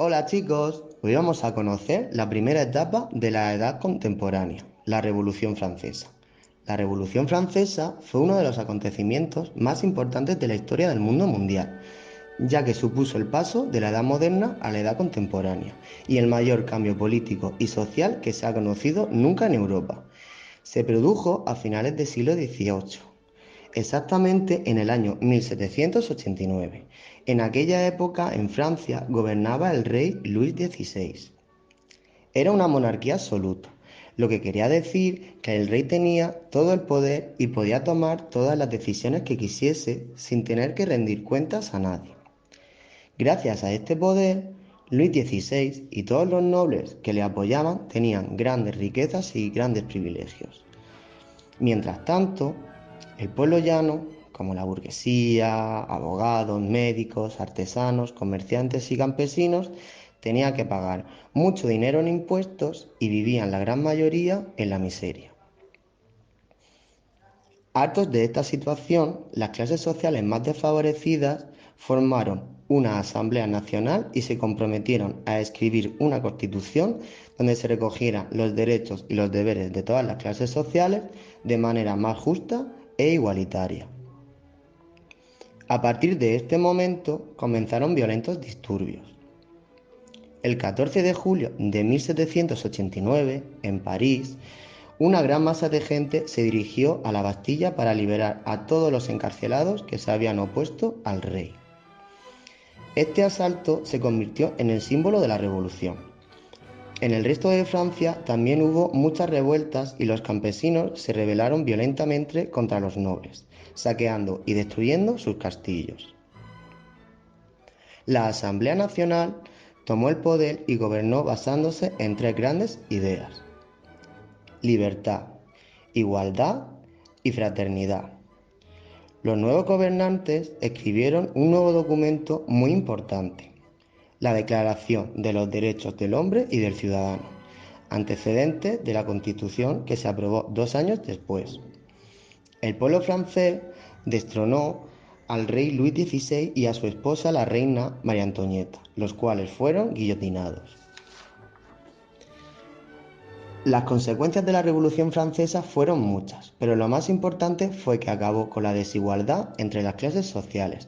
Hola chicos, hoy vamos a conocer la primera etapa de la Edad Contemporánea, la Revolución Francesa. La Revolución Francesa fue uno de los acontecimientos más importantes de la historia del mundo mundial, ya que supuso el paso de la Edad Moderna a la Edad Contemporánea y el mayor cambio político y social que se ha conocido nunca en Europa. Se produjo a finales del siglo XVIII, exactamente en el año 1789. En aquella época en Francia gobernaba el rey Luis XVI. Era una monarquía absoluta, lo que quería decir que el rey tenía todo el poder y podía tomar todas las decisiones que quisiese sin tener que rendir cuentas a nadie. Gracias a este poder, Luis XVI y todos los nobles que le apoyaban tenían grandes riquezas y grandes privilegios. Mientras tanto, el pueblo llano, como la burguesía, abogados, médicos, artesanos, comerciantes y campesinos, tenía que pagar mucho dinero en impuestos y vivían la gran mayoría en la miseria. Hartos de esta situación, las clases sociales más desfavorecidas formaron una Asamblea Nacional y se comprometieron a escribir una constitución donde se recogieran los derechos y los deberes de todas las clases sociales de manera más justa e igualitaria. A partir de este momento comenzaron violentos disturbios. El 14 de julio de 1789, en París, una gran masa de gente se dirigió a la Bastilla para liberar a todos los encarcelados que se habían opuesto al rey. Este asalto se convirtió en el símbolo de la revolución. En el resto de Francia también hubo muchas revueltas y los campesinos se rebelaron violentamente contra los nobles, saqueando y destruyendo sus castillos. La Asamblea Nacional tomó el poder y gobernó basándose en tres grandes ideas: libertad, igualdad y fraternidad. Los nuevos gobernantes escribieron un nuevo documento muy importante: la Declaración de los Derechos del Hombre y del Ciudadano, antecedente de la Constitución que se aprobó 2 años después. El pueblo francés destronó al rey Luis XVI y a su esposa la reina María Antonieta, los cuales fueron guillotinados. Las consecuencias de la Revolución Francesa fueron muchas, pero lo más importante fue que acabó con la desigualdad entre las clases sociales,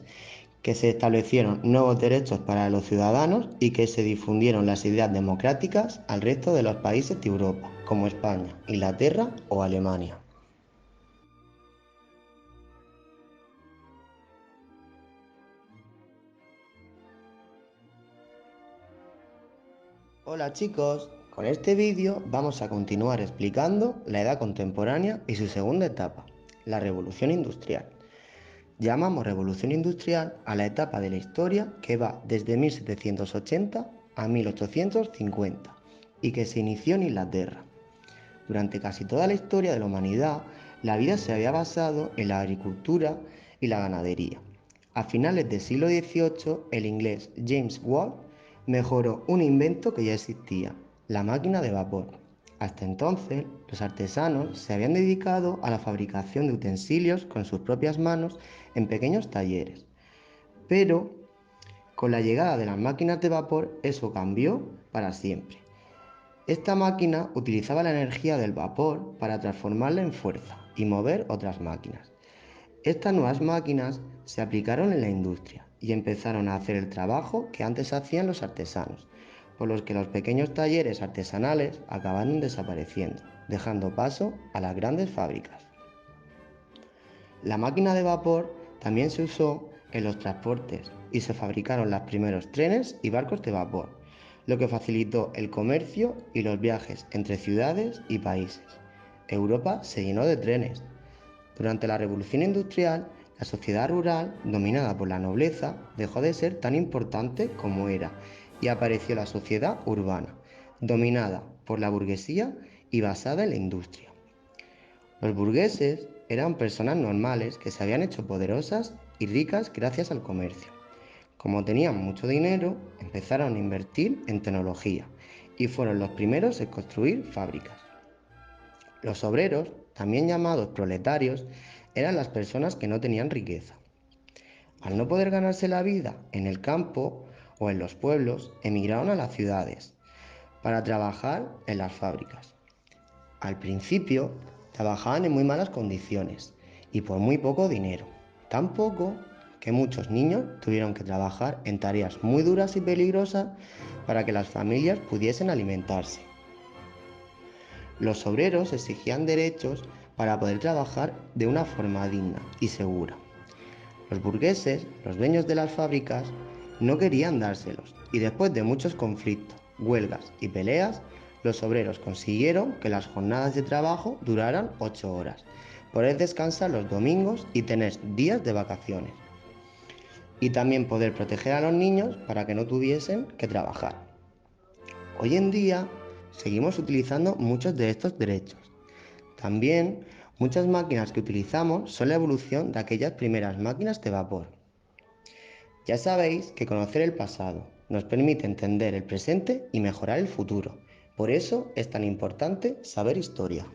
que se establecieron nuevos derechos para los ciudadanos y que se difundieron las ideas democráticas al resto de los países de Europa, como España, Inglaterra o Alemania. Hola chicos, con este vídeo vamos a continuar explicando la edad contemporánea y su segunda etapa, la Revolución Industrial. Llamamos Revolución Industrial a la etapa de la historia que va desde 1780 a 1850 y que se inició en Inglaterra. Durante casi toda la historia de la humanidad, la vida se había basado en la agricultura y la ganadería. A finales del siglo XVIII, el inglés James Watt mejoró un invento que ya existía: la máquina de vapor. Hasta entonces, los artesanos se habían dedicado a la fabricación de utensilios con sus propias manos en pequeños talleres. Pero con la llegada de las máquinas de vapor, eso cambió para siempre. Esta máquina utilizaba la energía del vapor para transformarla en fuerza y mover otras máquinas. Estas nuevas máquinas se aplicaron en la industria y empezaron a hacer el trabajo que antes hacían los artesanos, por los que los pequeños talleres artesanales acabaron desapareciendo, dejando paso a las grandes fábricas. La máquina de vapor también se usó en los transportes y se fabricaron los primeros trenes y barcos de vapor, lo que facilitó el comercio y los viajes entre ciudades y países. Europa se llenó de trenes. Durante la Revolución Industrial, la sociedad rural, dominada por la nobleza, dejó de ser tan importante como era y apareció la sociedad urbana, dominada por la burguesía y basada en la industria. Los burgueses eran personas normales que se habían hecho poderosas y ricas gracias al comercio. Como tenían mucho dinero, empezaron a invertir en tecnología y fueron los primeros en construir fábricas. Los obreros, también llamados proletarios, eran las personas que no tenían riqueza. Al no poder ganarse la vida en el campo o en los pueblos emigraron a las ciudades para trabajar en las fábricas. Al principio trabajaban en muy malas condiciones y por muy poco dinero, tan poco que muchos niños tuvieron que trabajar en tareas muy duras y peligrosas para que las familias pudiesen alimentarse. Los obreros exigían derechos para poder trabajar de una forma digna y segura. Los burgueses, los dueños de las fábricas, no querían dárselos y después de muchos conflictos, huelgas y peleas, los obreros consiguieron que las jornadas de trabajo duraran 8 horas, poder descansar los domingos y tener días de vacaciones. Y también poder proteger a los niños para que no tuviesen que trabajar. Hoy en día seguimos utilizando muchos de estos derechos. También muchas máquinas que utilizamos son la evolución de aquellas primeras máquinas de vapor. Ya sabéis que conocer el pasado nos permite entender el presente y mejorar el futuro. Por eso es tan importante saber historia.